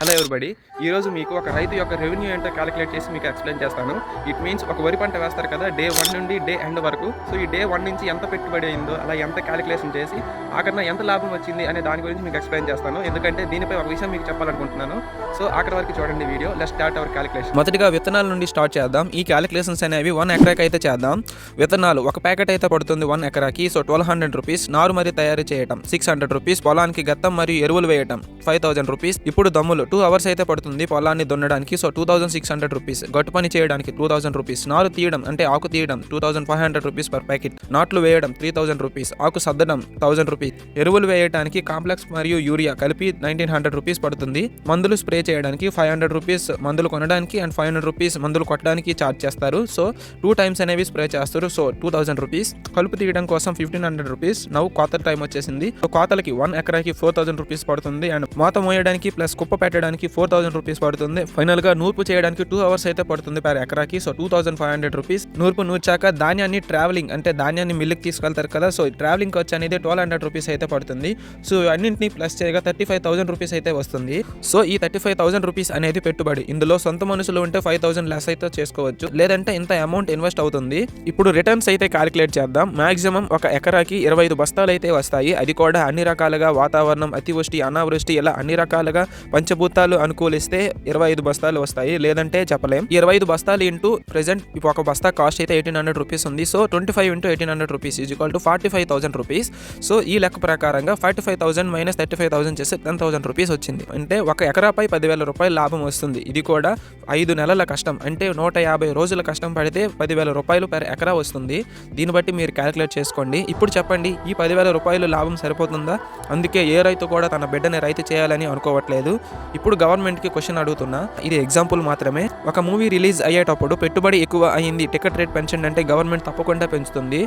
Hello everybody ఈరోజు మీకు ఒక రైతు యొక్క రెవెన్యూ ఏంటో క్యాలిక్యులేట్ చేసి మీకు ఎక్స్ప్లెయిన్ చేస్తాను. ఇట్ మీన్స్ ఒక వరి పంట వేస్తారు కదా, డే 1 నుండి డే ఎండ్ వరకు. సో ఈ డే 1 నుంచి ఎంత పెట్టుబడి అయిందో, అలా ఎంత క్యాలిక్యులేషన్ చేసి ఆఖరిన ఎంత లాభం వచ్చింది అనే దాని గురించి మీకు ఎక్స్ప్లెయిన్ చేస్తాను. ఎందుకంటే దీనిపై ఒక విషయం మీకు చెప్పాలనుకుంటున్నాను. సో ఆఖరి వరకు చూడండి video. Let's start our calculation. మొదటిగా విత్తనాల నుండి స్టార్ట్ చేద్దాం. ఈ క్యాలిక్యులేషన్స్ అనేవి 1 ఎకరాకి అయితే చేద్దాం. విత్తనాలు ఒక ప్యాకెట్ అయితే పడుతుంది 1 ఎకరాకి. So 1200 rupees. నారు మరి తయారు చేయటం 600 రూపీస్. పొలానికి గత్తం మరియు ఎరువులు వేయటం 5000 రూపీస్. ఇప్పుడు దమ్ములు 2 అవర్స్ అయితే పడుతుంది పొలాన్ని దున్నడానికి. So 2600 rupees. గట్టు పని చేయడానికి 2000 రూపీస్. నారు తీయడం అంటే ఆకు తీయడం 2500 రూపీస్ పర్ ప్యాకెట్. నాట్లు వేయడం 3000 రూపీస్. ఆకు సద్దడం 1000 రూపీస్. ఎరువులు వేయడానికి కాంప్లెక్స్ మరియు యూరియా కలిపి 1900 రూపీస్ పడుతుంది. మందులు స్ప్రే చేయడానికి 500 రూపీస్. మందులు కొనడానికి అండ్ 500 రూపీస్ మందులు కొట్టడానికి ఛార్జ్ చేస్తారు. సో 2 టైమ్స్ అనేవి స్ప్రే చేస్తారు. So 2000 rupees. కలుపు తీయడం కోసం 1500 రూపీస్. నవ్వు కోత టైం వచ్చేసింది. సో కోతలకి 1 ఎకరాకి 4000 రూపీస్ పడుతుంది. అండ్ మోత మోయడానికి ప్లస్ కుప్ప పెట్టడానికి 4000 రూపీస్ పడుతుంది. ఫైనల్ గా నూర్పు చేయడానికి 2 అవర్స్ అయితే పడుతుంది పర్ ఎకరాకి. So 2500 rupees. నూర్పు నూర్చాక ధాన్యాన్ని ట్రావెలింగ్ అంటే ధాన్యాన్ని మిల్లుకి తీసుకెళ్తారు కదా, సో ట్రావెలింగ్ ఖర్చు అనేది 1200 రూపీస్ అయితే పడుతుంది. సో అన్నింటినీ ప్లస్ చేయగా 35,000 రూపీస్ అయితే వస్తుంది. సో ఈ 35,000 రూపీస్ అనేది పెట్టుబడి. ఇందులో సొంత మనుషులు ఉంటే 5,000 లెస్ అయితే చేసుకోవచ్చు, లేదంటే ఇంత అమౌంట్ ఇన్వెస్ట్ అవుతుంది. ఇప్పుడు రిటర్న్స్ అయితే క్యాలిక్యులేట్ చేద్దాం. మాక్సిమం ఒక ఎకరాకి 25 బస్తాలు అయితే వస్తాయి. అది కూడా అన్ని రకాలుగా వాతావరణం, అతివృష్టి, అనావృష్టి ఇలా అన్ని రకాలుగా పంచభూతాలు అనుకూలిస్తే 25 బస్తాలు వస్తాయి, లేదంటే చెప్పలేం. 25 బస్తాలు ఇంటూ ప్రెసెంట్ ఒక బస్తా కాస్ట్ అయితే 1800 రూపీస్ ఉంది. So 25 into 1800 rupees is equal to 45,000 rupees. So ఈ లెక్క ప్రకారంగా 45,000 మైనస్ 35,000 చేస్తే 10,000 రూపీస్ వచ్చింది. అంటే ఒక ఎకరాపై 10,000 రూపాయలు లాభం వస్తుంది. ఇది కూడా 5 నెలల కష్టం అంటే 150 రోజుల కష్టం పడితే 10,000 రూపాయలు పర్ ఎకరా వస్తుంది. దీన్ని బట్టి మీరు క్యాలిక్యులేట్ చేసుకోండి. ఇప్పుడు చెప్పండి, ఈ 10,000 రూపాయలు లాభం సరిపోతుందా? అందుకే ఏ రైతు కూడా తన బిడ్డని రైతు చేయాలని అనుకోవట్లేదు. ఇప్పుడు గవర్నమెంట్కి క్వశ్చన్ అడుగుతున్నా, ఇది ఎగ్జాంపుల్ మాత్రమే. ఒక మూవీ రిలీజ్ అయ్యేటప్పుడు పెట్టుబడి ఎక్కువ అయింది, టికెట్ రేట్ పెంచండి అంటే గవర్నమెంట్ తప్పకుండా పెంచుతుంది.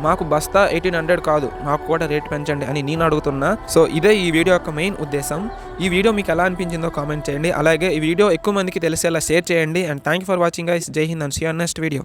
మాకు బస్తా 1800 కాదు, మాకు కూడా రేట్ పెంచండి అని నేను అడుగుతున్నా. సో ఇదే ఈ వీడియో యొక్క మెయిన్ ఉద్దేశం. ఈ వీడియో మీకు ఎలా అనిపించిందో కామెంట్ చేయండి. అలాగే ఈ వీడియో ఎక్కువ మందికి తెలిసేలా షేర్ చేయండి. And thank you for watching guys. Jai Hind and see you on next video.